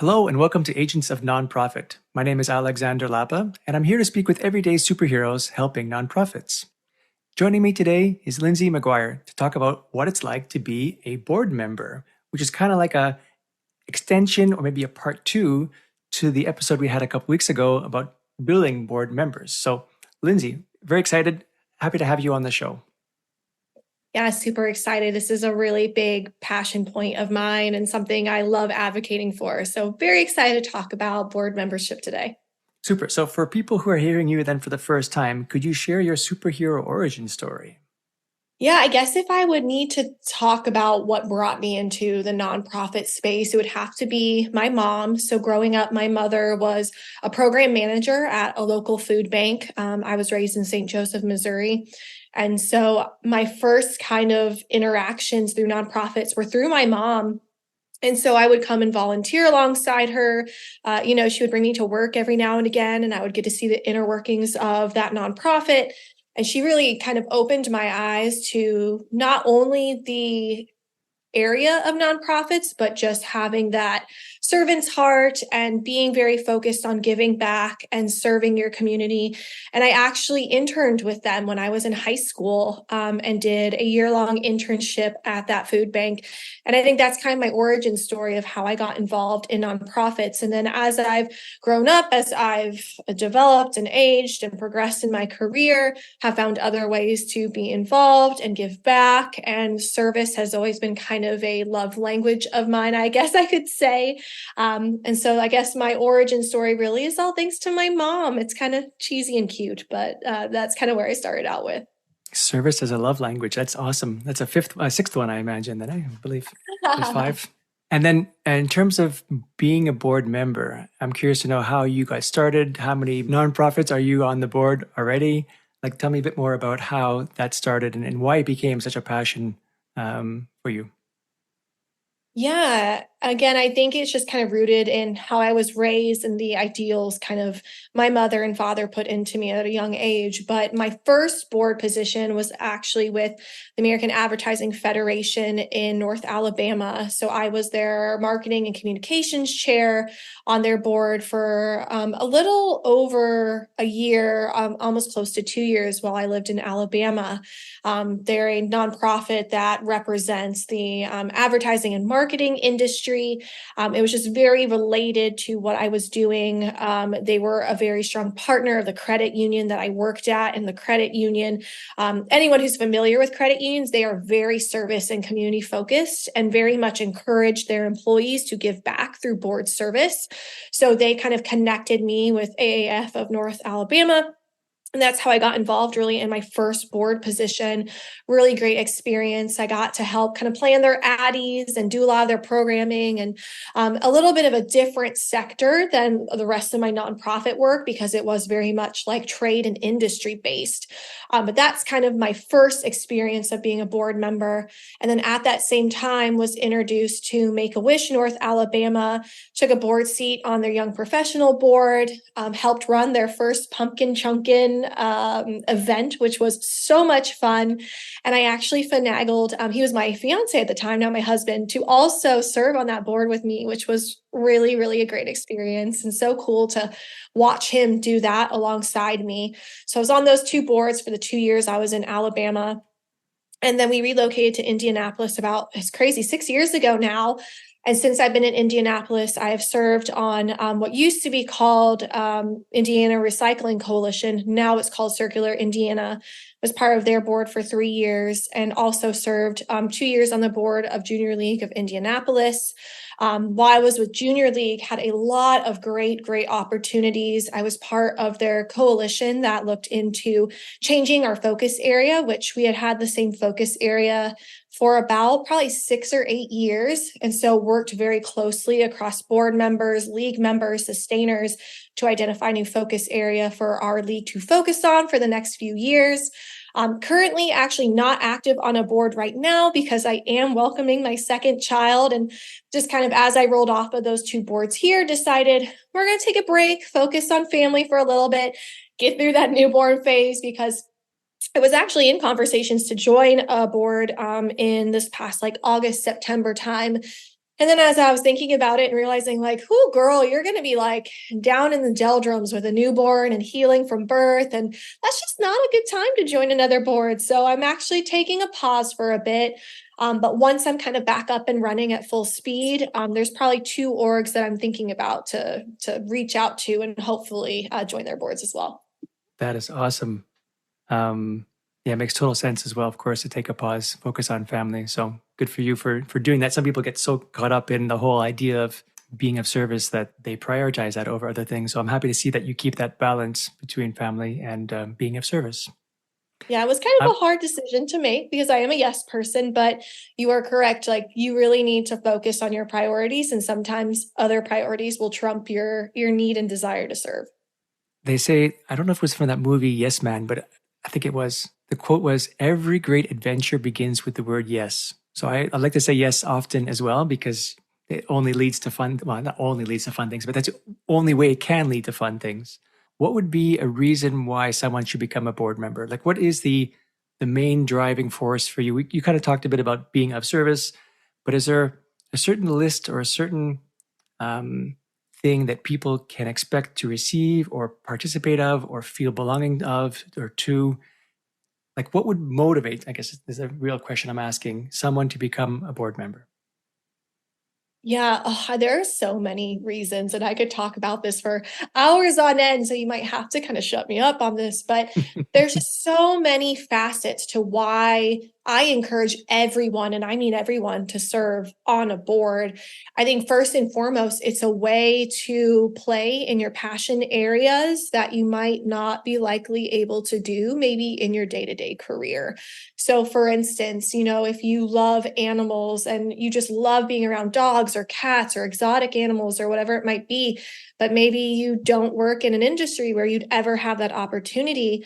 Hello and welcome to Agents of Nonprofit. My name is Alexander Lapa, and I'm here to speak with everyday superheroes helping nonprofits. Joining me today is Lindsay McGuire to talk about what it's like to be a board member, which is kind of like a extension or maybe a part two to the episode we had a couple weeks ago about building board members. So, Lindsay, very excited, happy to have you on the show. Yeah, super excited. This is a really big passion point of mine and something I love advocating for. So, very excited to talk about board membership today. Super. So, for people who are hearing you then for the first time, could you share your superhero origin story? Yeah, I guess if I would need to talk about what brought me into the nonprofit space, it would have to be my mom. So, growing up, my mother was a program manager at a local food bank. I was raised in St. Joseph, Missouri. And so, my first kind of interactions through nonprofits were through my mom. And so I would come and volunteer alongside her. She would bring me to work every now and again, and I would get to see the inner workings of that nonprofit. And she really kind of opened my eyes to not only the area of nonprofits, but just having that servant's heart and being very focused on giving back and serving your community. And I actually interned with them when I was in high school and did a year-long internship at that food bank. And I think that's kind of my origin story of how I got involved in nonprofits. And then as I've grown up, as I've developed and aged and progressed in my career, have found other ways to be involved and give back. And service has always been kind of a love language of mine, I guess I could say. And so I guess my origin story really is all thanks to my mom. It's kind of cheesy and cute, but that's kind of where I started out with. Service as a love language. That's awesome. That's sixth one, I imagine. Then I believe there's five. And then, in terms of being a board member, I'm curious to know how you guys started. How many nonprofits are you on the board already? Like, tell me a bit more about how that started and why it became such a passion for you. Yeah, again, I think it's just kind of rooted in how I was raised and the ideals kind of my mother and father put into me at a young age. But my first board position was actually with the American Advertising Federation in North Alabama. So I was their marketing and communications chair on their board for a little over a year, almost close to 2 years while I lived in Alabama. They're a nonprofit that represents the advertising and marketing industry. It was just very related to what I was doing. They were a very strong partner of the credit union that I worked at. And the credit union, anyone who's familiar with credit unions, they are very service and community focused and very much encourage their employees to give back through board service. So they kind of connected me with AAF of North Alabama. And that's how I got involved really in my first board position. Really great experience. I got to help kind of plan their addies and do a lot of their programming and a little bit of a different sector than the rest of my nonprofit work because it was very much like trade and industry based. But that's kind of my first experience of being a board member. And then at that same time was introduced to Make-A-Wish North Alabama, took a board seat on their young professional board, helped run their first pumpkin chunkin event, which was so much fun. And I actually finagled, he was my fiance at the time, now my husband, to also serve on that board with me, which was really, really a great experience and so cool to watch him do that alongside me. So I was on those two boards for the 2 years I was in Alabama. And then we relocated to Indianapolis it's crazy, 6 years ago now. And since I've been in Indianapolis, I have served on what used to be called Indiana Recycling Coalition. Now it's called Circular Indiana. Was part of their board for 3 years and also served 2 years on the board of Junior League of Indianapolis. While I was with Junior League, had a lot of great opportunities. I was part of their coalition that looked into changing our focus area, which we had the same focus area for about probably 6 or 8 years. And so worked very closely across board members, league members, sustainers to identify new focus area for our league to focus on for the next few years. Currently actually not active on a board right now because I am welcoming my second child, and just kind of as I rolled off of those two boards here, decided we're going to take a break, focus on family for a little bit, get through that newborn phase, because I was actually in conversations to join a board in this past August, September time. And then as I was thinking about it and realizing, like, whoo, girl, you're going to be like down in the doldrums with a newborn and healing from birth. And that's just not a good time to join another board. So I'm actually taking a pause for a bit. But once I'm kind of back up and running at full speed, there's probably two orgs that I'm thinking about to reach out to and hopefully join their boards as well. That is awesome. Yeah, it makes total sense as well, of course, to take a pause, focus on family. So good for you for doing that. Some people get so caught up in the whole idea of being of service that they prioritize that over other things. So I'm happy to see that you keep that balance between family and being of service. Yeah, it was kind of a hard decision to make because I am a yes person, but you are correct. Like, you really need to focus on your priorities, and sometimes other priorities will trump your need and desire to serve. They say, I don't know if it was from that movie Yes Man, but I think it was. The quote was, every great adventure begins with the word yes. So I like to say yes often as well, because it only leads to fun. Well, not only leads to fun things, but that's the only way it can lead to fun things. What would be a reason why someone should become a board member? Like, what is the main driving force for you? You kind of talked a bit about being of service, but is there a certain list or a certain um, thing that people can expect to receive or participate of or feel belonging of or to? Like, what would motivate, I guess is a real question I'm asking, someone to become a board member? Yeah, there are so many reasons, and I could talk about this for hours on end. So you might have to kind of shut me up on this, but there's just so many facets to why I encourage everyone, and I mean everyone, to serve on a board. I think first and foremost, it's a way to play in your passion areas that you might not be likely able to do maybe in your day-to-day career. So, for instance, if you love animals and you just love being around dogs or cats or exotic animals or whatever it might be, but maybe you don't work in an industry where you'd ever have that opportunity,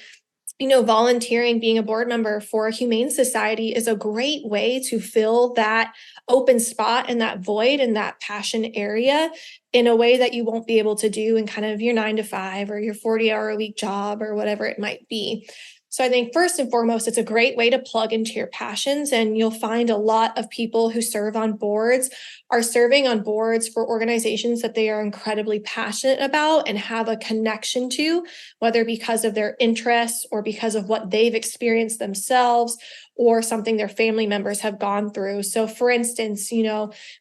volunteering, being a board member for a humane society is a great way to fill that open spot and that void and that passion area in a way that you won't be able to do in kind of your 9 to 5 or your 40-hour-a-week job or whatever it might be. So I think first and foremost, it's a great way to plug into your passions. And you'll find a lot of people who serve on boards are serving on boards for organizations that they are incredibly passionate about and have a connection to, whether because of their interests or because of what they've experienced themselves or something their family members have gone through. So, for instance,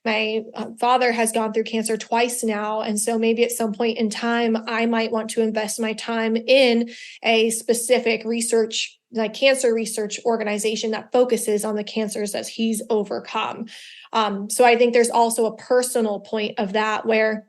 my father has gone through cancer twice now. And so maybe at some point in time, I might want to invest my time in a specific research, like cancer research organization that focuses on the cancers that he's overcome. So I think there's also a personal point of that where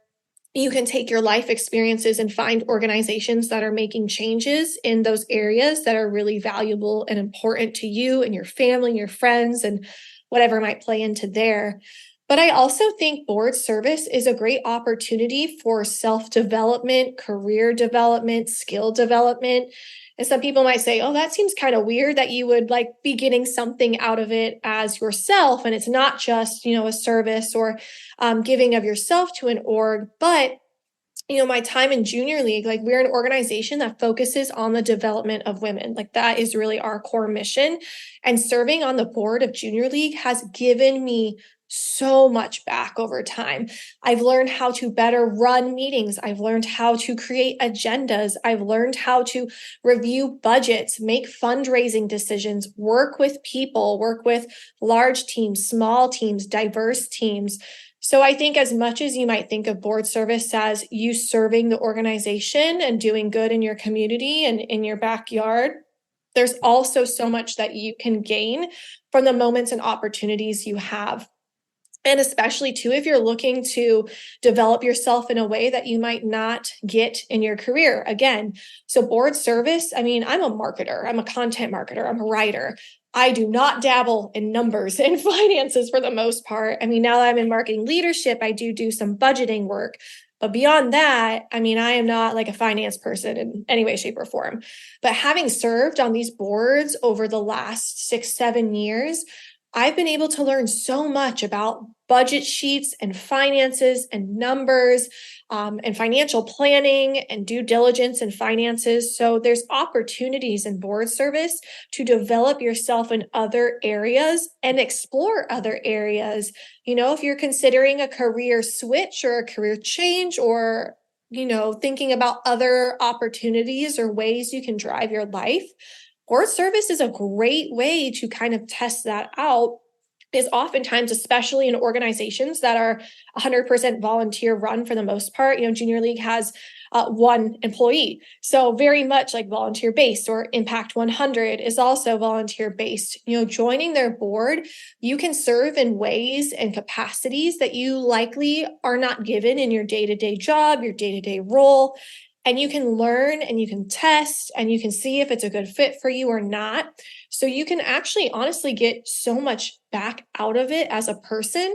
you can take your life experiences and find organizations that are making changes in those areas that are really valuable and important to you and your family and your friends and whatever might play into there. But I also think board service is a great opportunity for self-development, career development, skill development. And some people might say, oh, that seems kind of weird that you would like be getting something out of it as yourself. And it's not just, a service or giving of yourself to an org. But my time in junior league, like, we're an organization that focuses on the development of women. Like, that is really our core mission. And serving on the board of junior league has given me so much back over time. I've learned how to better run meetings. I've learned how to create agendas. I've learned how to review budgets, make fundraising decisions, work with people, work with large teams, small teams, diverse teams. So I think as much as you might think of board service as you serving the organization and doing good in your community and in your backyard, there's also so much that you can gain from the moments and opportunities you have. And especially too, if you're looking to develop yourself in a way that you might not get in your career. Again, so board service, I mean, I'm a marketer, I'm a content marketer, I'm a writer. I do not dabble in numbers and finances for the most part. I mean, now that I'm in marketing leadership, I do some budgeting work. But beyond that, I mean, I am not like a finance person in any way, shape, or form. But having served on these boards over the last 6, 7 years, I've been able to learn so much about budget sheets and finances and numbers, and financial planning and due diligence and finances. So there's opportunities in board service to develop yourself in other areas and explore other areas. If you're considering a career switch or a career change, or thinking about other opportunities or ways you can drive your life, board service is a great way to kind of test that out. Is oftentimes, especially in organizations that are 100% volunteer run for the most part. Junior League has one employee, so very much like volunteer based, or Impact 100 is also volunteer based. Joining their board, you can serve in ways and capacities that you likely are not given in your day-to-day job, your day-to-day role. And you can learn and you can test and you can see if it's a good fit for you or not. So you can actually honestly get so much back out of it as a person.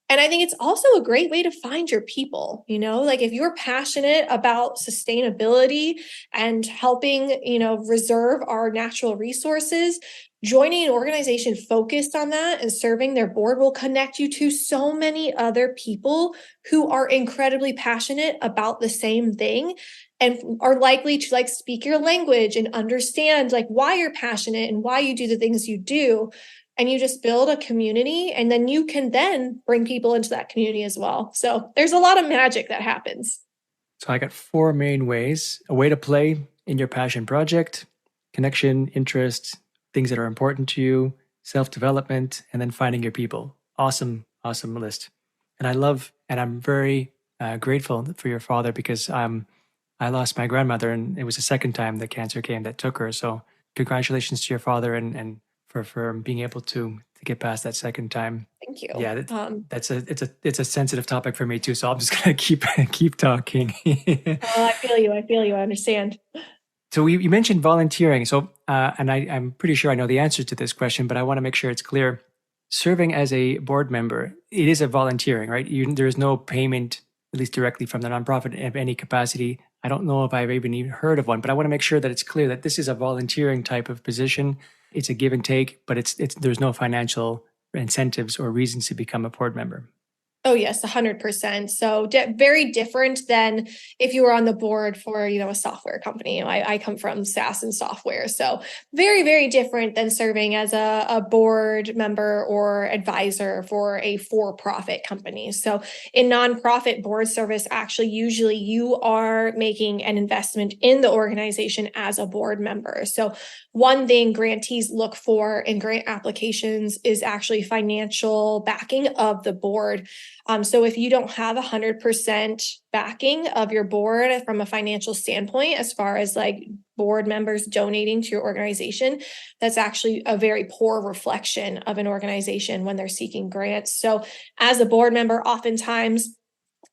And I think it's also a great way to find your people. Like if you're passionate about sustainability and helping, reserve our natural resources, joining an organization focused on that and serving their board will connect you to so many other people who are incredibly passionate about the same thing and are likely to speak your language and understand why you're passionate and why you do the things you do. And you just build a community, and then you can then bring people into that community as well. So there's a lot of magic that happens. So I got 4 main ways: a way to play in your passion project, connection, interest, things that are important to you, self-development, and then finding your people. Awesome list. And I'm very grateful for your father, because I lost my grandmother, and it was the second time the cancer came that took her. So congratulations to your father, and for being able to get past that second time. Thank you. Yeah, it's a sensitive topic for me too. So I'm just gonna keep talking. I feel you. I understand. So you mentioned volunteering. So and I'm pretty sure I know the answer to this question, but I want to make sure it's clear. Serving as a board member, it is a volunteering, right? There is no payment, at least directly from the nonprofit, of any capacity. I don't know if I've even heard of one, but I want to make sure that it's clear that this is a volunteering type of position. It's a give and take, but there's no financial incentives or reasons to become a board member. Oh, yes, 100%. So very different than if you were on the board for, a software company. I come from SaaS and software. So very, very different than serving as a board member or advisor for a for-profit company. So in nonprofit board service, actually, usually you are making an investment in the organization as a board member. So one thing grantees look for in grant applications is actually financial backing of the board. So if you don't have 100% backing of your board from a financial standpoint, as far as board members donating to your organization, that's actually a very poor reflection of an organization when they're seeking grants. So as a board member, oftentimes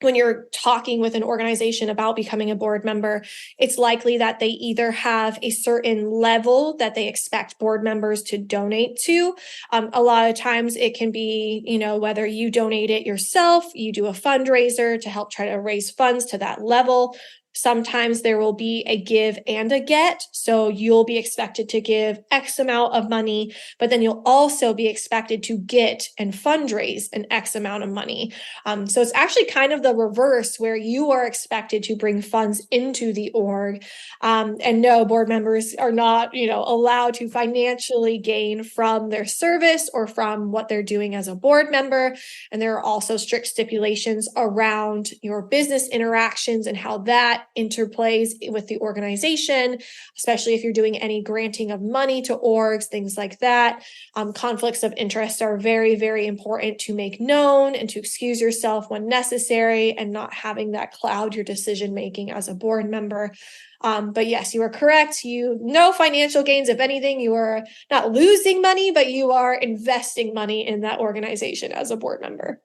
when you're talking with an organization about becoming a board member, it's likely that they either have a certain level that they expect board members to donate to. A lot of times it can be, whether you donate it yourself, you do a fundraiser to help try to raise funds to that level. Sometimes there will be a give and a get. So you'll be expected to give X amount of money, but then you'll also be expected to get and fundraise an X amount of money. So it's actually kind of the reverse, where you are expected to bring funds into the org. And no, board members are not, allowed to financially gain from their service or from what they're doing as a board member. And there are also strict stipulations around your business interactions and how that interplays with the organization, especially if you're doing any granting of money to orgs, things like that. Conflicts of interest are very, very important to make known and to excuse yourself when necessary, and not having that cloud your decision making as a board member. But yes, you are correct. No financial gains. If anything, you are not losing money, but you are investing money in that organization as a board member.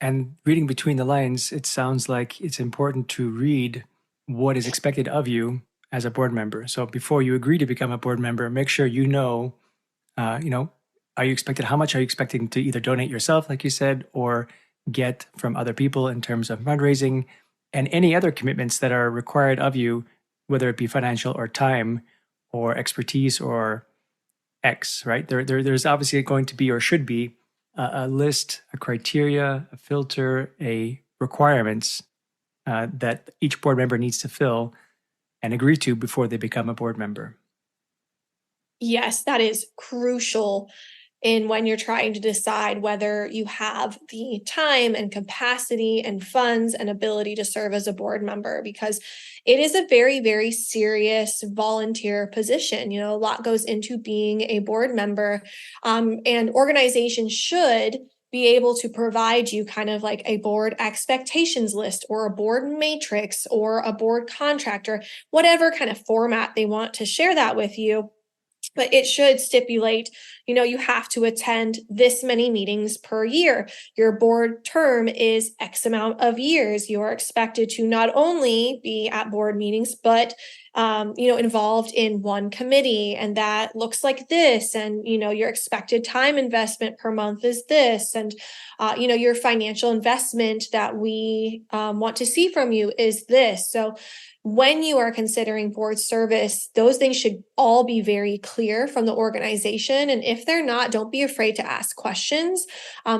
And reading between the lines, it sounds like it's important to read what is expected of you as a board member. So before you agree to become a board member, make sure are you expected, how much are you expecting to either donate yourself, like you said, or get from other people in terms of fundraising, and any other commitments that are required of you, whether it be financial or time or expertise or X, right? There's obviously going to be or should be a list, a criteria, a filter, a requirements that each board member needs to fill and agree to before they become a board member. Yes, that is crucial in when you're trying to decide whether you have the time and capacity and funds and ability to serve as a board member, because it is a very, very serious volunteer position. A lot goes into being a board member, and organizations should be able to provide you kind of like a board expectations list or a board matrix or a board contract or whatever kind of format they want to share that with you. But it should stipulate, you have to attend this many meetings per year. Your board term is X amount of years. You are expected to not only be at board meetings, but involved in one committee, and that looks like this. And your expected time investment per month is this, and your financial investment that we want to see from you is this. So when you are considering board service, those things should all be very clear from the organization. And if they're not, don't be afraid to ask questions,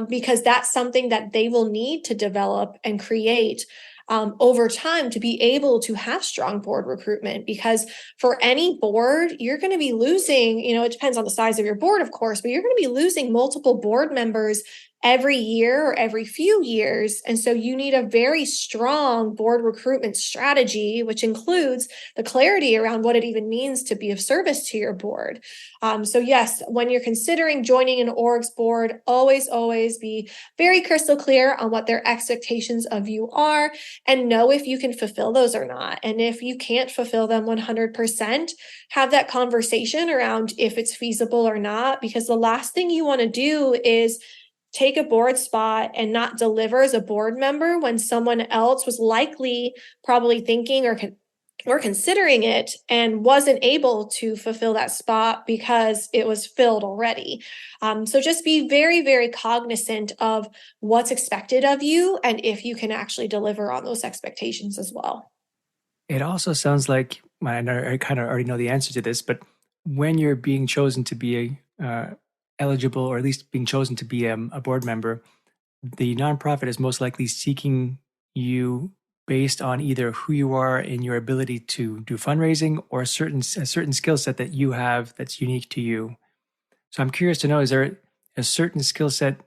because that's something that they will need to develop and create over time to be able to have strong board recruitment. Because for any board, you're going to be losing, it depends on the size of your board, of course, but you're going to be losing multiple board members every year or every few years. And so you need a very strong board recruitment strategy, which includes the clarity around what it even means to be of service to your board. So yes, when you're considering joining an org's board, always be very crystal clear on what their expectations of you are and know if you can fulfill those or not. And if you can't fulfill them 100%, have that conversation around if it's feasible or not, because the last thing you want to do is take a board spot and not deliver as a board member when someone else was likely probably thinking or considering it and wasn't able to fulfill that spot because it was filled already. So just be very, very cognizant of what's expected of you and if you can actually deliver on those expectations as well. It also sounds like, I kind of already know the answer to this, but when you're being chosen to be eligible, or at least being chosen to be a board member, the nonprofit is most likely seeking you based on either who you are and your ability to do fundraising, or a certain skill set that you have that's unique to you. So I'm curious to know, is there a certain skill set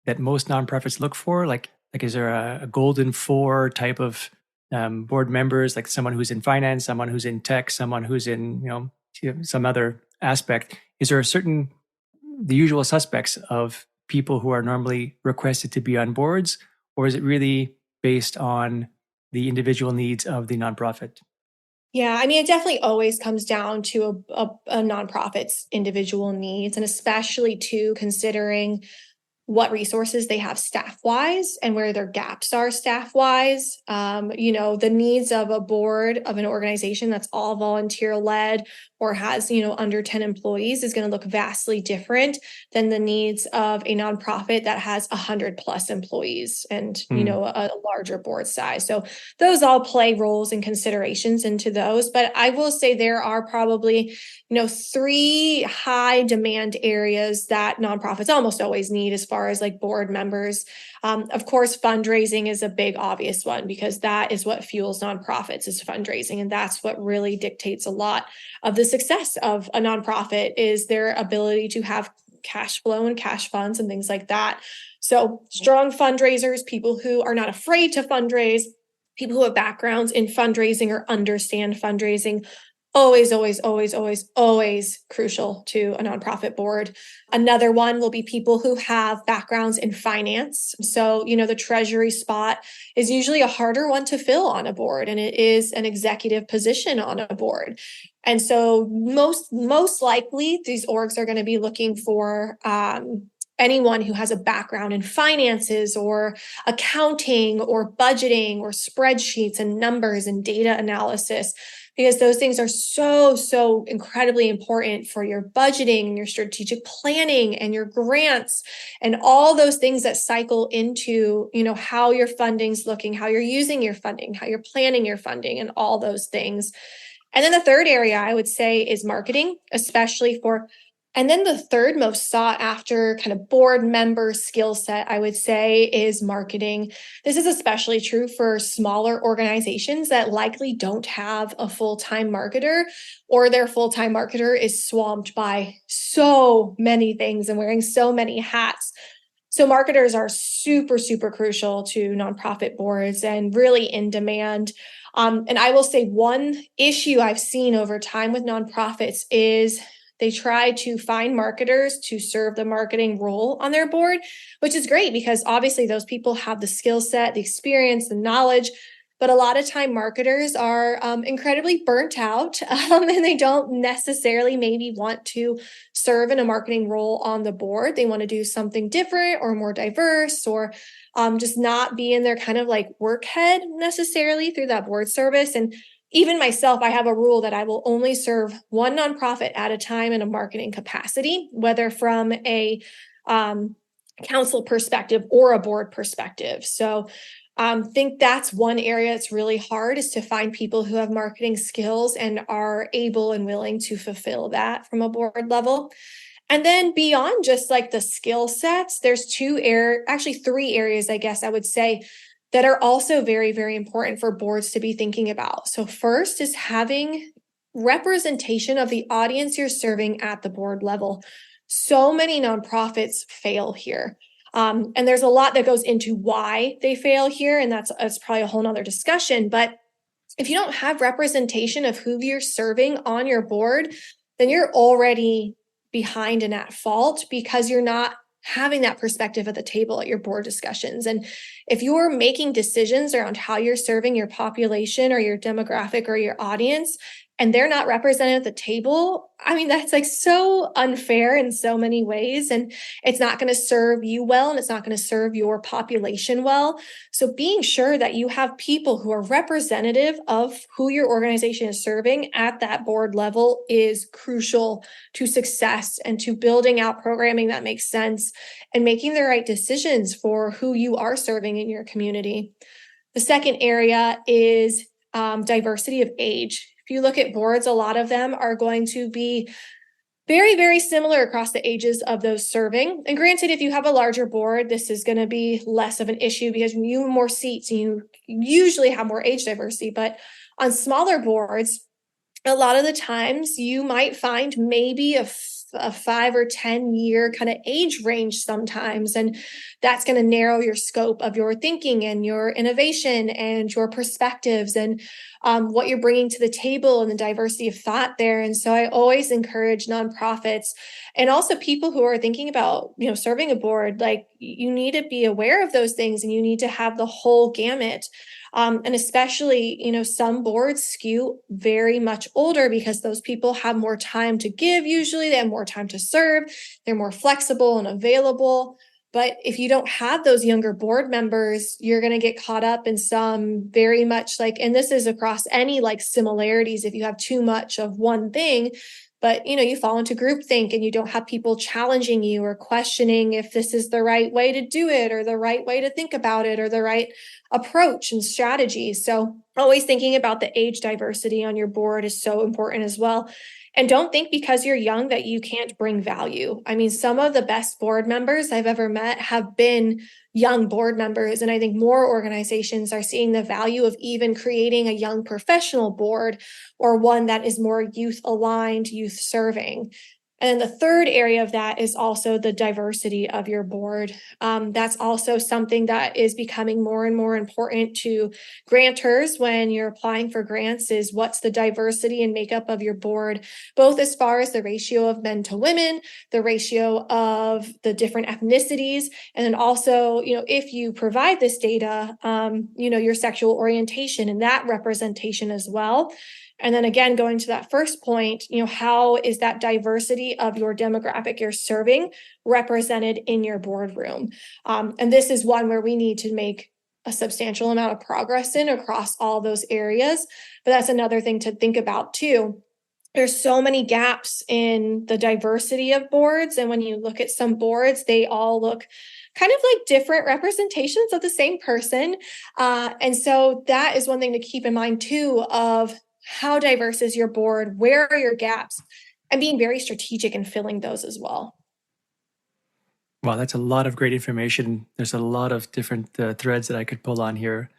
that most nonprofits look for? Like is there a golden four type of board members, like someone who's in finance, someone who's in tech, someone who's in some other aspect? Is there the usual suspects of people who are normally requested to be on boards, or is it really based on the individual needs of the nonprofit? Yeah, I mean, it definitely always comes down to a nonprofit's individual needs, and especially to considering what resources they have staff wise and where their gaps are staff wise. The needs of a board of an organization that's all volunteer led or has, under 10 employees is going to look vastly different than the needs of a nonprofit that has 100 plus employees and, a larger board size. So those all play roles and considerations into those. But I will say there are probably, three high demand areas that nonprofits almost always need as far as like board members. Of course, fundraising is a big obvious one because that is what fuels nonprofits is fundraising. And that's what really dictates a lot of the success of a nonprofit is their ability to have cash flow and cash funds and things like that. So strong fundraisers, people who are not afraid to fundraise, people who have backgrounds in fundraising or understand fundraising, always crucial to a nonprofit board. Another one will be people who have backgrounds in finance. So, the treasury spot is usually a harder one to fill on a board, and it is an executive position on a board. And so most likely these orgs are going to be looking for anyone who has a background in finances or accounting or budgeting or spreadsheets and numbers and data analysis, because those things are so incredibly important for your budgeting and your strategic planning and your grants and all those things that cycle into, how your funding's looking, how you're using your funding, how you're planning your funding, and all those things. And then the third area I would say is marketing, especially for And then the third most sought after kind of board member skill set, I would say, is marketing. This is especially true for smaller organizations that likely don't have a full-time marketer, or their full-time marketer is swamped by so many things and wearing so many hats. So marketers are super, super crucial to nonprofit boards and really in demand. And I will say one issue I've seen over time with nonprofits is they try to find marketers to serve the marketing role on their board, which is great because obviously those people have the skill set, the experience, the knowledge. But a lot of time marketers are incredibly burnt out and they don't necessarily maybe want to serve in a marketing role on the board. They want to do something different or more diverse or just not be in their kind of like work head necessarily through that board service. And even myself, I have a rule that I will only serve one nonprofit at a time in a marketing capacity, whether from a council perspective or a board perspective. So think that's one area that's really hard is to find people who have marketing skills and are able and willing to fulfill that from a board level. And then beyond just like the skill sets, there's actually three areas, I guess I would say, that are also very, very important for boards to be thinking about. So first is having representation of the audience you're serving at the board level. So many nonprofits fail here. And there's a lot that goes into why they fail here. And that's probably a whole nother discussion. But if you don't have representation of who you're serving on your board, then you're already behind and at fault because you're not having that perspective at the table at your board discussions. And if you're making decisions around how you're serving your population or your demographic or your audience, and they're not represented at the table, I mean, that's like so unfair in so many ways. And it's not going to serve you well, and it's not going to serve your population well. So being sure that you have people who are representative of who your organization is serving at that board level is crucial to success and to building out programming that makes sense and making the right decisions for who you are serving in your community. The second area is diversity of age. If you look at boards, a lot of them are going to be very, very similar across the ages of those serving. And granted, if you have a larger board, this is going to be less of an issue because you have more seats and you usually have more age diversity. But on smaller boards, a lot of the times you might find maybe a 5 or 10 year kind of age range sometimes. And that's going to narrow your scope of your thinking and your innovation and your perspectives and what you're bringing to the table and the diversity of thought there. And so I always encourage nonprofits and also people who are thinking about, serving a board, like you need to be aware of those things and you need to have the whole gamut. And especially, some boards skew very much older because those people have more time to give. Usually they have more time to serve. They're more flexible and available. But if you don't have those younger board members, you're going to get caught up in some very much and this is across any similarities. If you have too much of one thing, but you fall into groupthink and you don't have people challenging you or questioning if this is the right way to do it or the right way to think about it or the right approach and strategy. So always thinking about the age diversity on your board is so important as well. And don't think because you're young that you can't bring value. I mean, some of the best board members I've ever met have been young board members. And I think more organizations are seeing the value of even creating a young professional board or one that is more youth aligned, youth serving. And then the third area of that is also the diversity of your board. That's also something that is becoming more and more important to grantors when you're applying for grants is what's the diversity and makeup of your board, both as far as the ratio of men to women, the ratio of the different ethnicities, and then also, if you provide this data, your sexual orientation and that representation as well. And then again, going to that first point, how is that diversity of your demographic you're serving represented in your boardroom? And this is one where we need to make a substantial amount of progress in across all those areas. But that's another thing to think about too. There's so many gaps in the diversity of boards. And when you look at some boards, they all look kind of like different representations of the same person. And so that is one thing to keep in mind too of how diverse is your board? Where are your gaps? and being very strategic in filling those as well. Wow, that's a lot of great information. There's a lot of different threads that I could pull on here,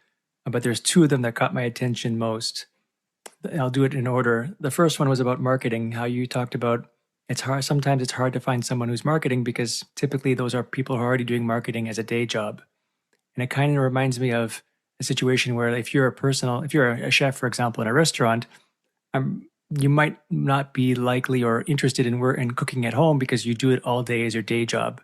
but there's two of them that caught my attention most. I'll do it in order. The first one was about marketing, how you talked about it's hard. Sometimes it's hard to find someone who's marketing because typically those are people who are already doing marketing as a day job. And it kind of reminds me of a situation where if you're a chef, for example, in a restaurant, you might not be likely or interested in cooking at home because you do it all day as your day job.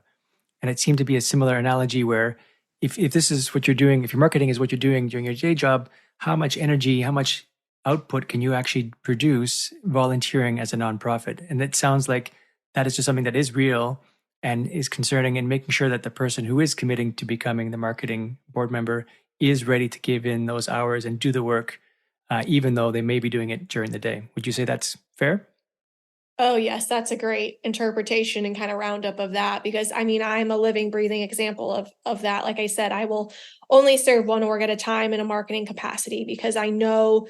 And it seemed to be a similar analogy where if this is what you're doing, if your marketing is what you're doing during your day job, how much energy, how much output can you actually produce volunteering as a nonprofit? And it sounds like that is just something that is real and is concerning, and making sure that the person who is committing to becoming the marketing board member is ready to give in those hours and do the work, even though they may be doing it during the day. Would you say that's fair? Oh, yes, that's a great interpretation and kind of roundup of that because I mean, I'm a living, breathing example of that. Like I said, I will only serve one org at a time in a marketing capacity because I know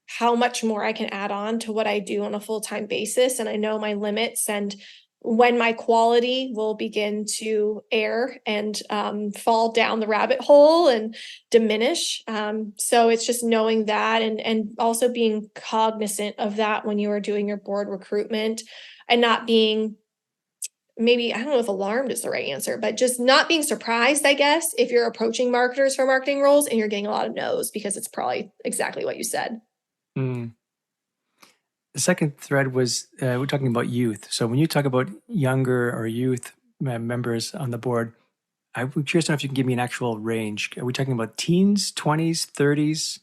how much more I can add on to what I do on a full-time basis. And I know my limits and when my quality will begin to err and fall down the rabbit hole and diminish. So it's just knowing that and also being cognizant of that when you are doing your board recruitment and not being maybe, I don't know if alarmed is the right answer, but just not being surprised, I guess, if you're approaching marketers for marketing roles and you're getting a lot of no's because it's probably exactly what you said. Mm. The second thread was we're talking about youth. So when you talk about younger or youth members on the board, I'm curious to know if you can give me an actual range. Are we talking about teens, 20s, 30s?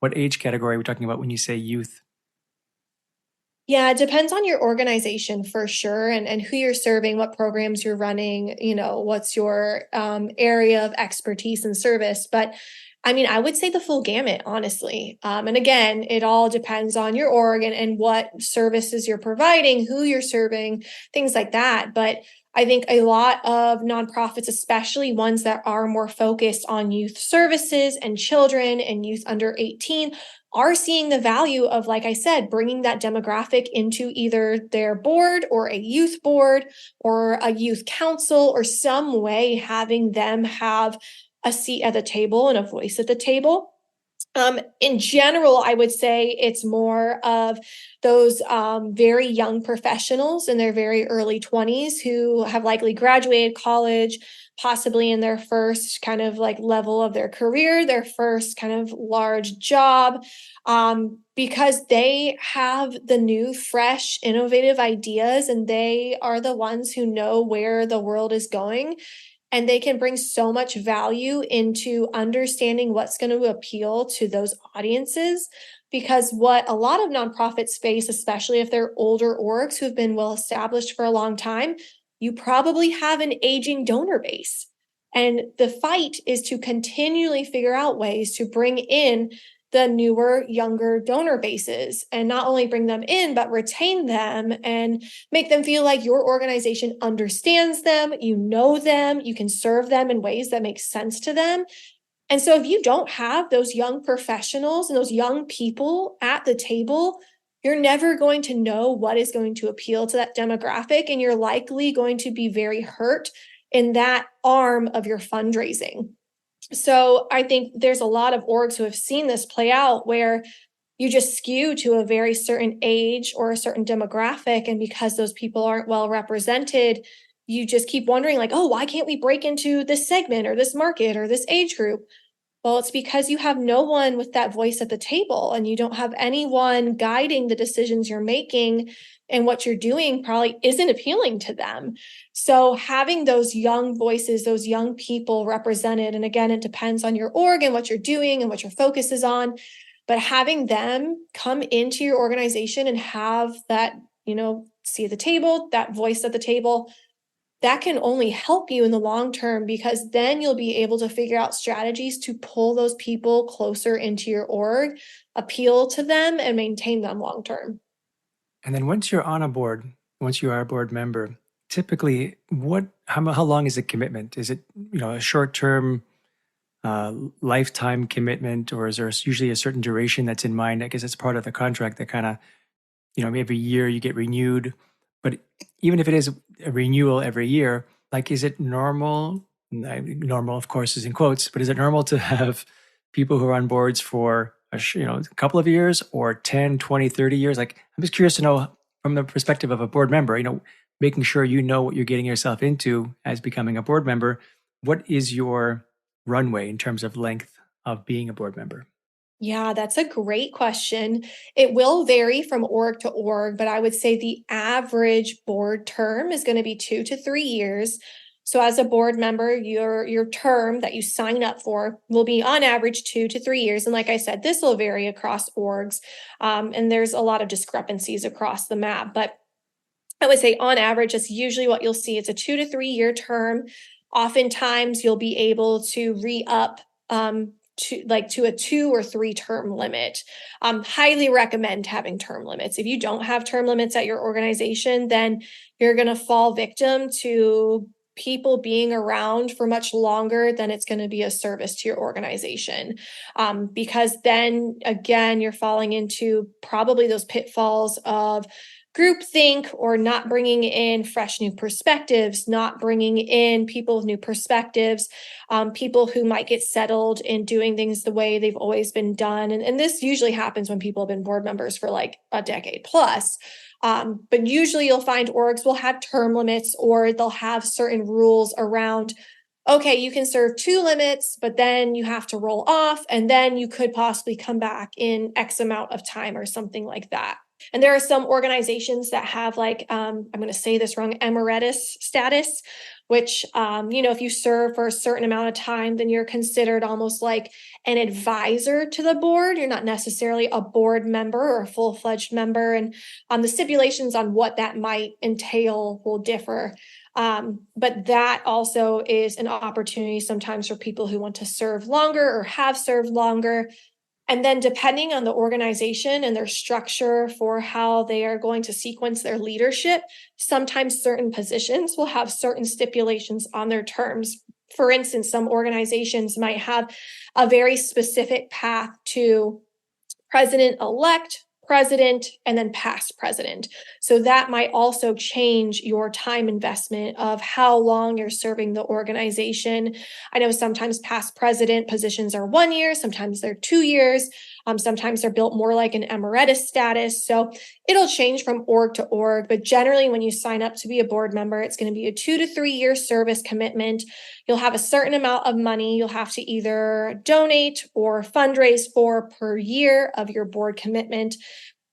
What age category are we talking about when you say youth? Yeah, it depends on your organization for sure and who you're serving, what programs you're running, what's your area of expertise and service. But I mean, I would say the full gamut, honestly. And again, it all depends on your org and what services you're providing, who you're serving, things like that. But I think a lot of nonprofits, especially ones that are more focused on youth services and children and youth under 18, are seeing the value of, like I said, bringing that demographic into either their board or a youth board or a youth council or some way having them have a seat at the table and a voice at the table. In general, I would say it's more of those very young professionals in their very early 20s who have likely graduated college, possibly in their first kind of like level of their career, their first kind of large job, because they have the new, fresh, innovative ideas and they are the ones who know where the world is going and they can bring so much value into understanding what's going to appeal to those audiences. Because what a lot of nonprofits face, especially if they're older orgs who've been well established for a long time, you probably have an aging donor base. And the fight is to continually figure out ways to bring in the newer, younger donor bases and not only bring them in, but retain them and make them feel like your organization understands them, you can serve them in ways that make sense to them. And so if you don't have those young professionals and those young people at the table, you're never going to know what is going to appeal to that demographic. And you're likely going to be very hurt in that arm of your fundraising. So I think there's a lot of orgs who have seen this play out where you just skew to a very certain age or a certain demographic. And because those people aren't well represented, you just keep wondering, like, oh, why can't we break into this segment or this market or this age group? Well, it's because you have no one with that voice at the table and you don't have anyone guiding the decisions you're making, and what you're doing probably isn't appealing to them. So having those young voices, those young people represented, and again, it depends on your org and what you're doing and what your focus is on, but having them come into your organization and have that, seat at the table, that voice at the table, that can only help you in the long term because then you'll be able to figure out strategies to pull those people closer into your org, appeal to them, and maintain them long term. And then once you're on a board, once you are a board member, typically how long is the commitment? Is it, a short-term lifetime commitment, or is there usually a certain duration that's in mind? I guess it's part of the contract that kind of every year you get renewed. But even if it is a renewal every year, like, is it normal? Normal, of course, is in quotes, but is it normal to have people who are on boards for a couple of years or 10, 20, 30 years? Like, I'm just curious to know from the perspective of a board member, making sure you know what you're getting yourself into as becoming a board member. What is your runway in terms of length of being a board member? Yeah, that's a great question. It will vary from org to org, but I would say the average board term is going to be 2 to 3 years. So as a board member, your term that you sign up for will be on average 2 to 3 years. And like I said, this will vary across orgs. And there's a lot of discrepancies across the map. But I would say on average, that's usually what you'll see. It's a 2 to 3 year term. Oftentimes you'll be able to re-up to a 2 or 3 term limit. Highly recommend having term limits. If you don't have term limits at your organization, then you're going to fall victim to people being around for much longer than it's going to be a service to your organization. Because then again, you're falling into probably those pitfalls of groupthink or not bringing in fresh new perspectives, not bringing in people with new perspectives, people who might get settled in doing things the way they've always been done. And this usually happens when people have been board members for like a decade plus. But usually you'll find orgs will have term limits or they'll have certain rules around, okay, you can serve 2 limits, but then you have to roll off and then you could possibly come back in X amount of time or something like that. And there are some organizations that have like, I'm going to say this wrong, emeritus status, which, if you serve for a certain amount of time, then you're considered almost like an advisor to the board. You're not necessarily a board member or a full-fledged member. And the stipulations on what that might entail will differ. But that also is an opportunity sometimes for people who want to serve longer or have served longer. And then depending on the organization and their structure for how they are going to sequence their leadership, sometimes certain positions will have certain stipulations on their terms. For instance, some organizations might have a very specific path to president-elect, president, and then past president. So that might also change your time investment of how long you're serving the organization. I know sometimes past president positions are 1 year, sometimes they're 2 years, sometimes they're built more like an emeritus status. So it'll change from org to org, but generally when you sign up to be a board member, it's going to be a 2 to 3 year service commitment. You'll have a certain amount of money you'll have to either donate or fundraise for per year of your board commitment.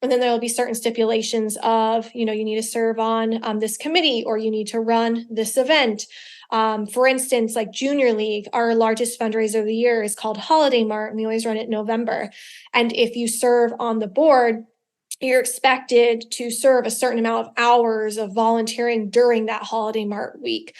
And then there will be certain stipulations of, you need to serve on this committee or you need to run this event. For instance, like Junior League, our largest fundraiser of the year is called Holiday Mart, and we always run it in November. And if you serve on the board, you're expected to serve a certain amount of hours of volunteering during that Holiday Mart week.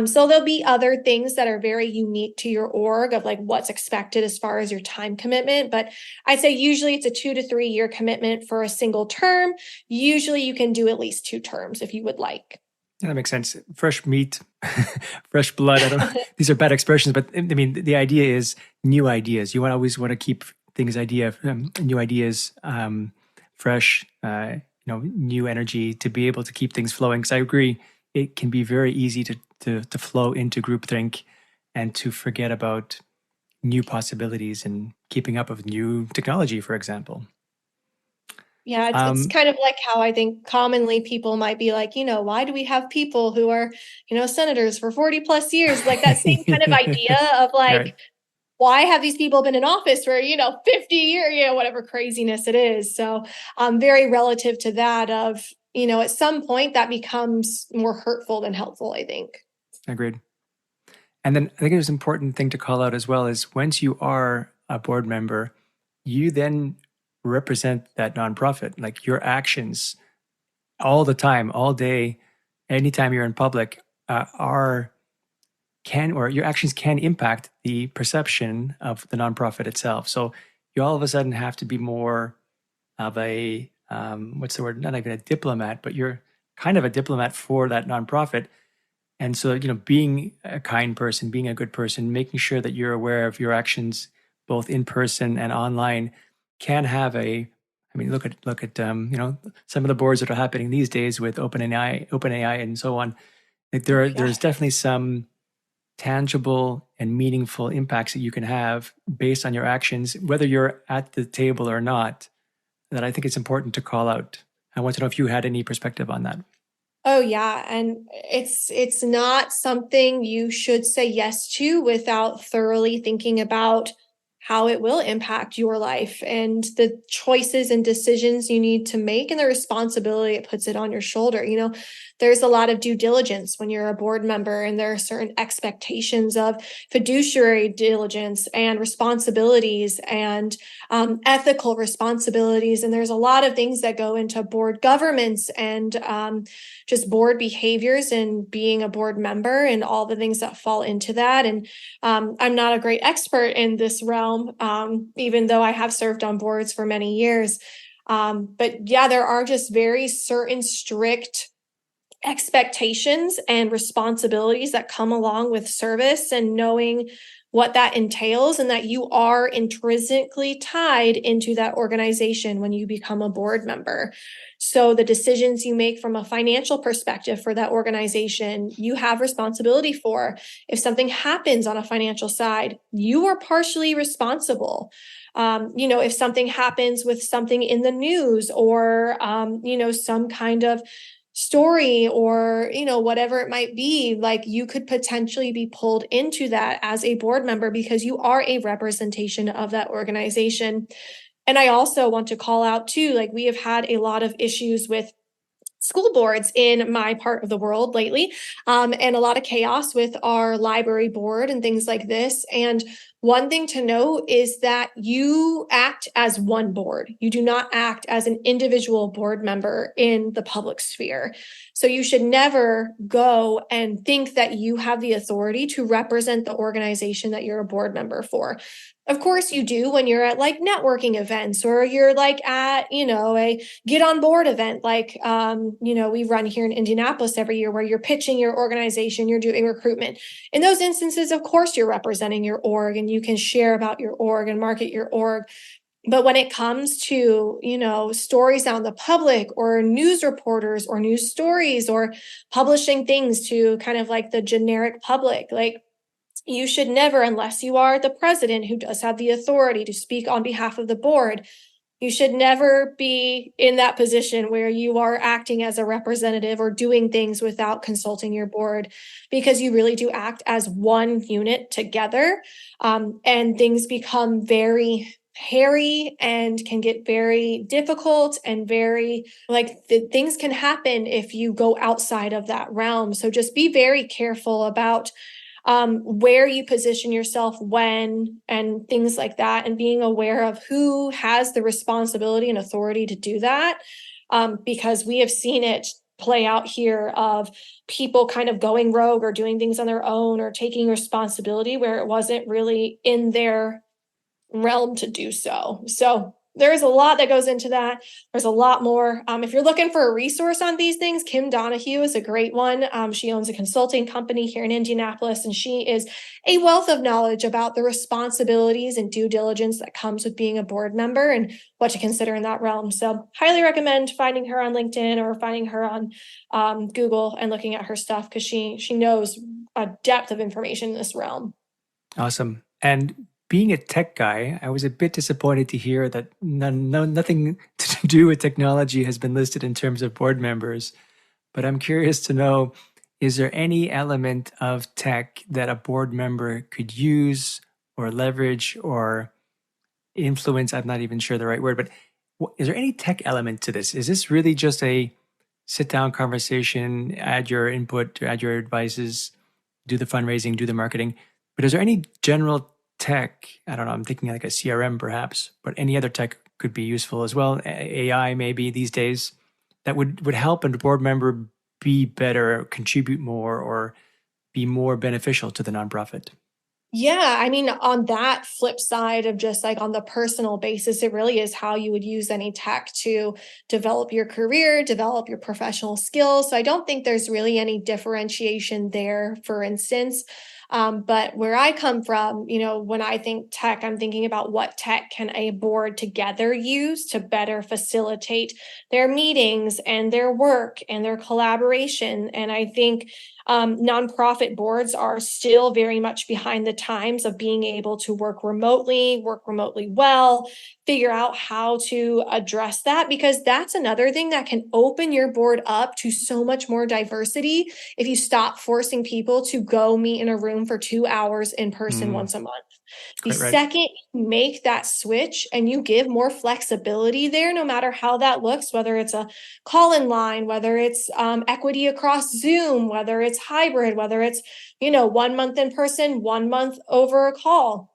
So there'll be other things that are very unique to your org of like what's expected as far as your time commitment. But I'd say usually it's a 2 to 3 year commitment for a single term. Usually you can do at least 2 terms if you would like. Yeah, that makes sense. Fresh meat, fresh blood. I don't know. These are bad expressions, but I mean, the idea is new ideas. You always want to keep things new ideas, fresh, new energy to be able to keep things flowing. Because I agree, it can be very easy to flow into groupthink and to forget about new possibilities and keeping up with new technology, for example. Yeah, it's kind of like how I think commonly people might be like, why do we have people who are, senators for 40 plus years? Like that same kind of idea of like, Right. why have these people been in office for, 50 years, whatever craziness it is. So very relative to that of, at some point that becomes more hurtful than helpful, I think. Agreed. And then I think it was an important thing to call out as well is once you are a board member, you then represent that nonprofit. Like your actions all the time, all day, anytime you're in public, your actions can impact the perception of the nonprofit itself. So you all of a sudden have to be more of a what's the word? Not even a diplomat, but you're kind of a diplomat for that nonprofit. And so, being a kind person, being a good person, making sure that you're aware of your actions, both in person and online, can have a I mean, look at some of the boards that are happening these days with OpenAI, and so on. Like Yeah. there's definitely some tangible and meaningful impacts that you can have based on your actions, whether you're at the table or not, that I think it's important to call out. I want to know if you had any perspective on that. Oh yeah, and it's not something you should say yes to without thoroughly thinking about how it will impact your life and the choices and decisions you need to make and the responsibility it puts it on your shoulder. There's a lot of due diligence when you're a board member, and there are certain expectations of fiduciary diligence and responsibilities and ethical responsibilities. And there's a lot of things that go into board governance and just board behaviors and being a board member and all the things that fall into that. And I'm not a great expert in this realm, even though I have served on boards for many years. But yeah, there are just very certain strict expectations and responsibilities that come along with service and knowing what that entails, and that you are intrinsically tied into that organization when you become a board member. So the decisions you make from a financial perspective for that organization, you have responsibility for. If something happens on a financial side, you are partially responsible. If something happens with something in the news or, some kind of story or whatever it might be, like you could potentially be pulled into that as a board member because you are a representation of that organization. And I also want to call out too, like we have had a lot of issues with school boards in my part of the world lately, and a lot of chaos with our library board and things like this. And one thing to note is that you act as one board. You do not act as an individual board member in the public sphere. So you should never go and think that you have the authority to represent the organization that you're a board member for. Of course you do when you're at like networking events or you're like at, a get on board event like we run here in Indianapolis every year where you're pitching your organization, you're doing recruitment. In those instances, of course, you're representing your org and you can share about your org and market your org. But when it comes to, stories out in the public or news reporters or news stories or publishing things to kind of like the generic public, like you should never, unless you are the president who does have the authority to speak on behalf of the board, you should never be in that position where you are acting as a representative or doing things without consulting your board, because you really do act as one unit together. And things become very hairy and can get very difficult and very things can happen if you go outside of that realm. So just be very careful about where you position yourself when and things like that, and being aware of who has the responsibility and authority to do that. Because we have seen it play out here of people kind of going rogue or doing things on their own or taking responsibility where it wasn't really in their realm to do so. So there's a lot that goes into that. There's a lot more. If you're looking for a resource on these things, Kim Donahue is a great one. She owns a consulting company here in Indianapolis, and she is a wealth of knowledge about the responsibilities and due diligence that comes with being a board member and what to consider in that realm. So highly recommend finding her on LinkedIn or finding her on Google and looking at her stuff, because she knows a depth of information in this realm. Awesome. And being a tech guy, I was a bit disappointed to hear that nothing to do with technology has been listed in terms of board members. But I'm curious to know, is there any element of tech that a board member could use or leverage or influence? I'm not even sure the right word, but is there any tech element to this? Is this really just a sit down conversation, add your input, add your advices, do the fundraising, do the marketing? But is there any general tech? I don't know, I'm thinking like a CRM perhaps, but any other tech could be useful as well. AI maybe these days that would help a board member be better, contribute more, or be more beneficial to the nonprofit. Yeah, I mean, on that flip side of just like on the personal basis, it really is how you would use any tech to develop your career, develop your professional skills. So I don't think there's really any differentiation there, for instance. But where I come from, when I think tech, I'm thinking about what tech can a board together use to better facilitate their meetings and their work and their collaboration. And I think nonprofit boards are still very much behind the times of being able to work remotely well, figure out how to address that, because that's another thing that can open your board up to so much more diversity if you stop forcing people to go meet in a room for 2 hours in person once a month. The Quite right. second you make that switch and you give more flexibility there, no matter how that looks, whether it's a call in line, whether it's equity across Zoom, whether it's hybrid, whether it's, 1 month in person, 1 month over a call,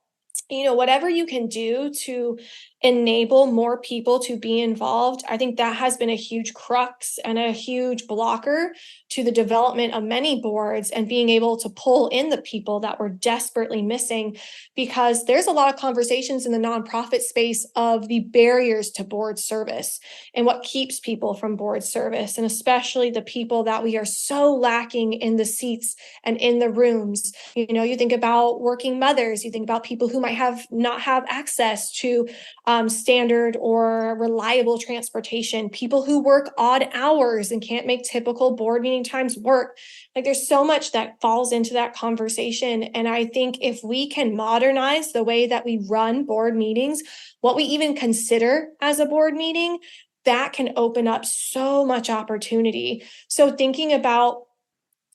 whatever you can do to enable more people to be involved, I think that has been a huge crux and a huge blocker to the development of many boards and being able to pull in the people that we're desperately missing, because there's a lot of conversations in the nonprofit space of the barriers to board service and what keeps people from board service, and especially the people that we are so lacking in the seats and in the rooms. You think about working mothers, you think about people who might not have access to standard or reliable transportation, people who work odd hours and can't make typical board meeting times work. Like, there's so much that falls into that conversation. And I think if we can modernize the way that we run board meetings, what we even consider as a board meeting, that can open up so much opportunity. So thinking about,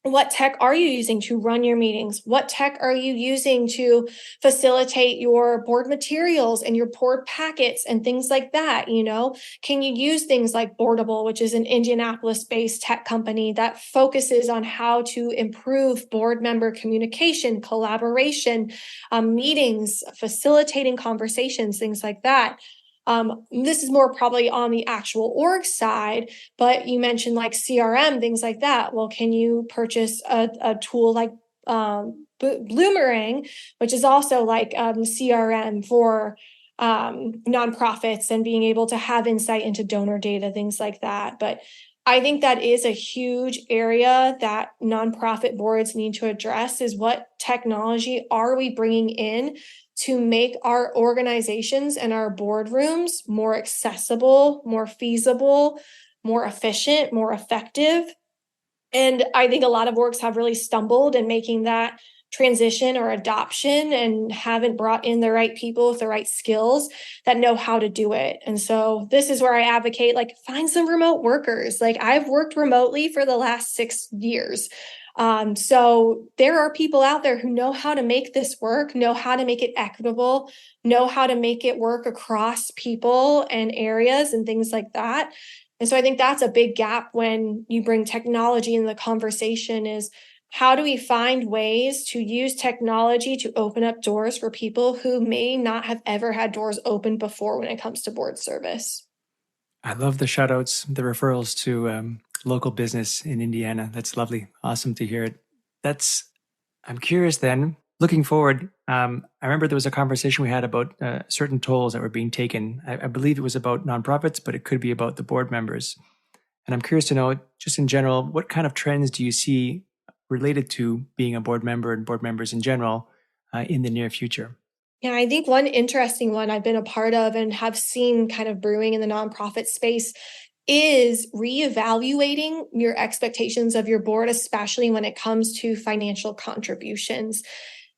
what tech are you using to run your meetings? What tech are you using to facilitate your board materials and your board packets and things like that? Can you use things like Boardable, which is an Indianapolis-based tech company that focuses on how to improve board member communication, collaboration, meetings, facilitating conversations, things like that. This is more probably on the actual org side, but you mentioned like CRM, things like that. Well, can you purchase a tool like Bloomerang, which is also like CRM for nonprofits and being able to have insight into donor data, things like that. But I think that is a huge area that nonprofit boards need to address, is what technology are we bringing in to make our organizations and our boardrooms more accessible, more feasible, more efficient, more effective. And I think a lot of orgs have really stumbled in making that transition or adoption and haven't brought in the right people with the right skills that know how to do it. And so this is where I advocate, like, find some remote workers. Like, I've worked remotely for the last 6 years. So there are people out there who know how to make this work, know how to make it equitable, know how to make it work across people and areas and things like that. And so I think that's a big gap when you bring technology in the conversation, is how do we find ways to use technology to open up doors for people who may not have ever had doors open before when it comes to board service? I love the shout outs, the referrals to local business in Indiana. That's lovely. Awesome to hear it. I'm curious then, looking forward, I remember there was a conversation we had about certain tolls that were being taken. I believe it was about nonprofits, but it could be about the board members. And I'm curious to know, just in general, what kind of trends do you see related to being a board member and board members in general in the near future? Yeah, I think one interesting one I've been a part of and have seen kind of brewing in the nonprofit space is reevaluating your expectations of your board, especially when it comes to financial contributions.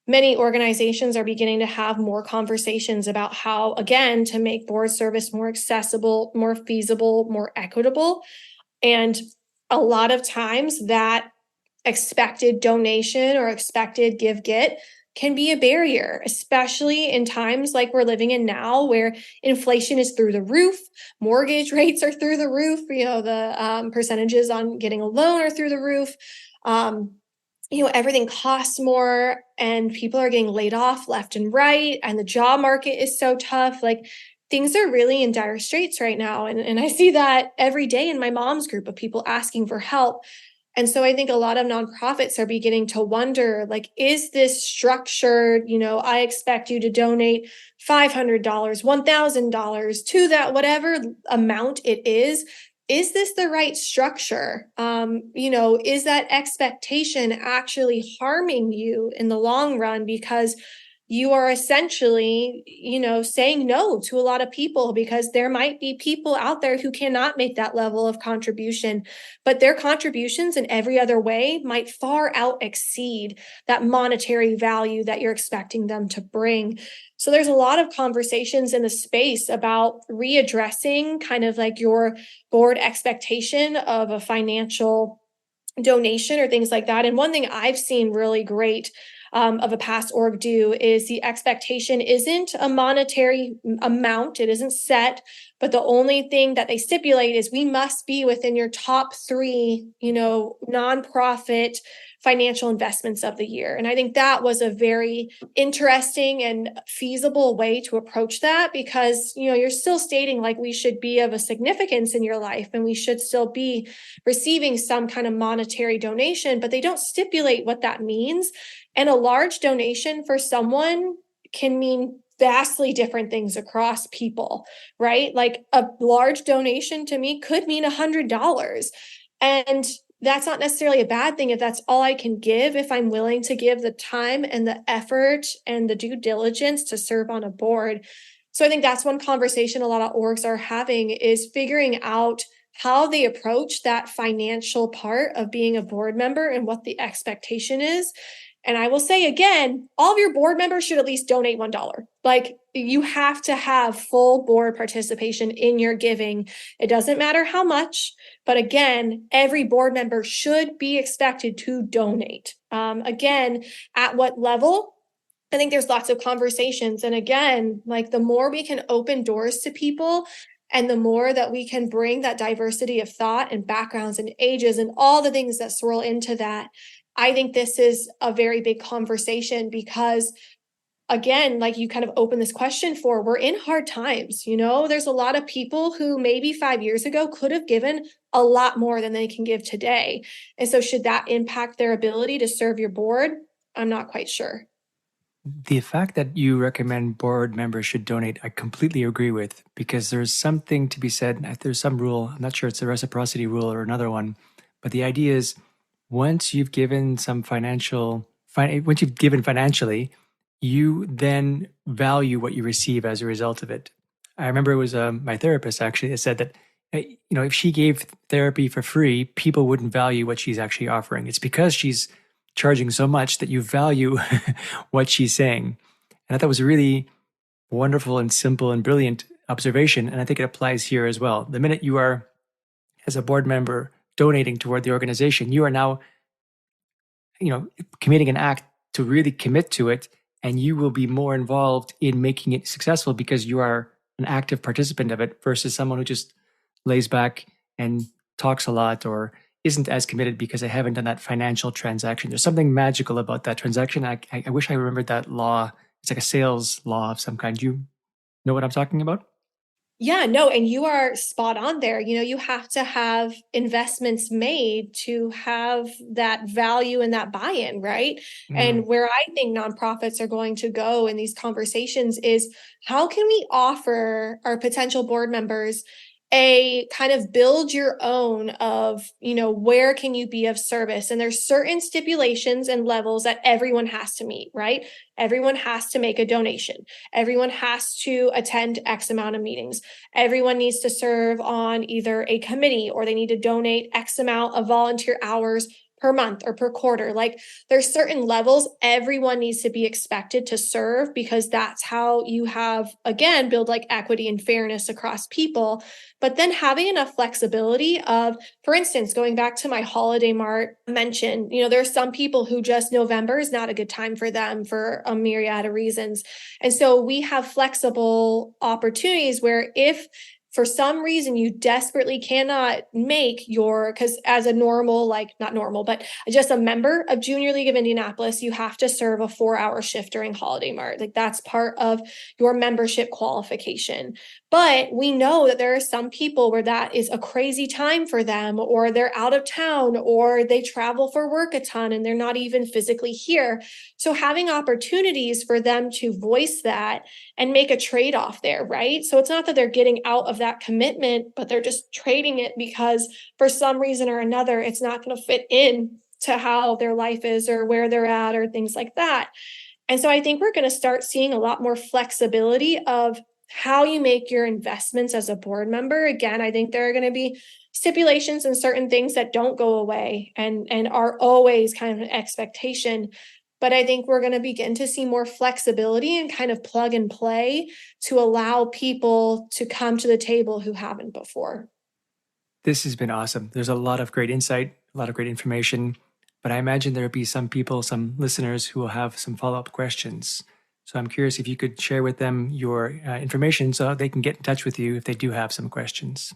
Many organizations are beginning to have more conversations about how, again, to make board service more accessible, more feasible, more equitable. And a lot of times that expected donation or expected give get can be a barrier, especially in times like we're living in now, where inflation is through the roof, mortgage rates are through the roof, the percentages on getting a loan are through the roof. Everything costs more and people are getting laid off left and right, and the job market is so tough. Like, things are really in dire straits right now. And I see that every day in my mom's group of people asking for help. And so I think a lot of nonprofits are beginning to wonder, like, is this structured? I expect you to donate $500, $1,000 to that, whatever amount it is. is this the right structure? Is that expectation actually harming you in the long run because you are essentially, saying no to a lot of people because there might be people out there who cannot make that level of contribution, but their contributions in every other way might far out exceed that monetary value that you're expecting them to bring. So there's a lot of conversations in the space about readdressing kind of like your board expectation of a financial donation or things like that. And one thing I've seen really great of a past org do is the expectation isn't a monetary amount, it isn't set, but the only thing that they stipulate is we must be within your top three, nonprofit financial investments of the year. And I think that was a very interesting and feasible way to approach that because, you're still stating like we should be of a significance in your life and we should still be receiving some kind of monetary donation, but they don't stipulate what that means. And a large donation for someone can mean vastly different things across people, right? Like a large donation to me could mean $100. And that's not necessarily a bad thing if that's all I can give, if I'm willing to give the time and the effort and the due diligence to serve on a board. So I think that's one conversation a lot of orgs are having is figuring out how they approach that financial part of being a board member and what the expectation is. And I will say again, all of your board members should at least donate $1. Like you have to have full board participation in your giving. It doesn't matter how much, but again, every board member should be expected to donate. Again, at what level? I think there's lots of conversations. And again, like the more we can open doors to people and the more that we can bring that diversity of thought and backgrounds and ages and all the things that swirl into that, I think this is a very big conversation because again, like you kind of open this question for, we're in hard times, there's a lot of people who maybe 5 years ago could have given a lot more than they can give today. And so should that impact their ability to serve your board? I'm not quite sure. The fact that you recommend board members should donate, I completely agree with, because there's something to be said. There's some rule, I'm not sure it's a reciprocity rule or another one, but the idea is once you've given once you've given financially, you then value what you receive as a result of it. I remember it was my therapist actually that said that, if she gave therapy for free, people wouldn't value what she's actually offering. It's because she's charging so much that you value what she's saying. And I thought it was a really wonderful and simple and brilliant observation. And I think it applies here as well. The minute you are, as a board member, donating toward the organization, you are now, committing an act to really commit to it. And you will be more involved in making it successful because you are an active participant of it versus someone who just lays back and talks a lot or isn't as committed because they haven't done that financial transaction. There's something magical about that transaction. I wish I remembered that law. It's like a sales law of some kind. Do you know what I'm talking about? Yeah, no, and you are spot on there. You have to have investments made to have that value and that buy-in, right? And where I think nonprofits are going to go in these conversations is how can we offer our potential board members a kind of build your own of, where can you be of service? And there's certain stipulations and levels that everyone has to meet, right? Everyone has to make a donation. Everyone has to attend X amount of meetings. Everyone needs to serve on either a committee or they need to donate X amount of volunteer hours per month or per quarter. Like there's certain levels everyone needs to be expected to serve because that's how you have, again, build like equity and fairness across people. But then having enough flexibility of, for instance, going back to my holiday mart mention, there's some people who just November is not a good time for them for a myriad of reasons. And so we have flexible opportunities where if for some reason you desperately cannot make because as a normal, like not normal, but just a member of Junior League of Indianapolis, you have to serve a 4-hour shift during Holiday Mart. Like that's part of your membership qualification. But we know that there are some people where that is a crazy time for them, or they're out of town, or they travel for work a ton and they're not even physically here. So having opportunities for them to voice that and make a trade off there, right? So it's not that they're getting out of that commitment, but they're just trading it because for some reason or another, it's not going to fit in to how their life is or where they're at or things like that. And so I think we're going to start seeing a lot more flexibility of how you make your investments as a board member. Again, I think there are going to be stipulations and certain things that don't go away and are always kind of an expectation. But I think we're going to begin to see more flexibility and kind of plug and play to allow people to come to the table who haven't before. This has been awesome. There's a lot of great insight, a lot of great information, but I imagine there'll be some people, some listeners who will have some follow-up questions. So I'm curious if you could share with them your information so they can get in touch with you if they do have some questions.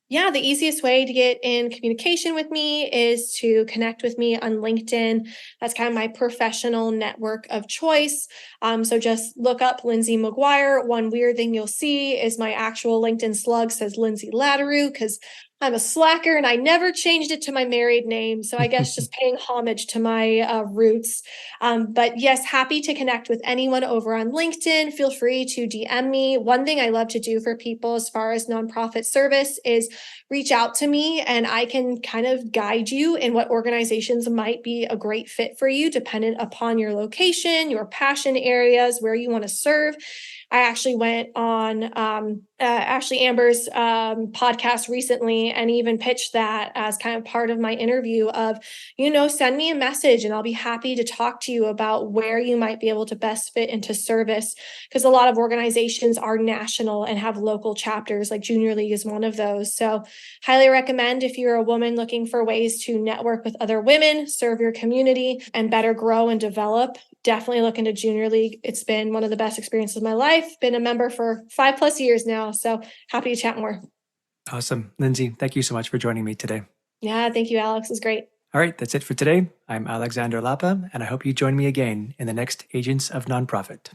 Yeah, the easiest way to get in communication with me is to connect with me on LinkedIn. That's kind of my professional network of choice. So just look up Lindsay McGuire. One weird thing you'll see is my actual LinkedIn slug says Lindsay Latteroo because I'm a slacker and I never changed it to my married name. So I guess just paying homage to my roots. But yes, happy to connect with anyone over on LinkedIn. Feel free to DM me. One thing I love to do for people as far as nonprofit service is reach out to me and I can kind of guide you in what organizations might be a great fit for you, dependent upon your location, your passion areas, where you want to serve. I actually went on Ashley Amber's podcast recently and even pitched that as kind of part of my interview of, send me a message and I'll be happy to talk to you about where you might be able to best fit into service. Because a lot of organizations are national and have local chapters, like Junior League is one of those. So highly recommend if you're a woman looking for ways to network with other women, serve your community, and better grow and develop. Definitely look into Junior League. It's been one of the best experiences of my life. Been a member for 5+ years now. So happy to chat more. Awesome. Lindsay, thank you so much for joining me today. Yeah, thank you, Alex. It was great. All right, that's it for today. I'm Alexander Lapa, and I hope you join me again in the next Agents of Nonprofit.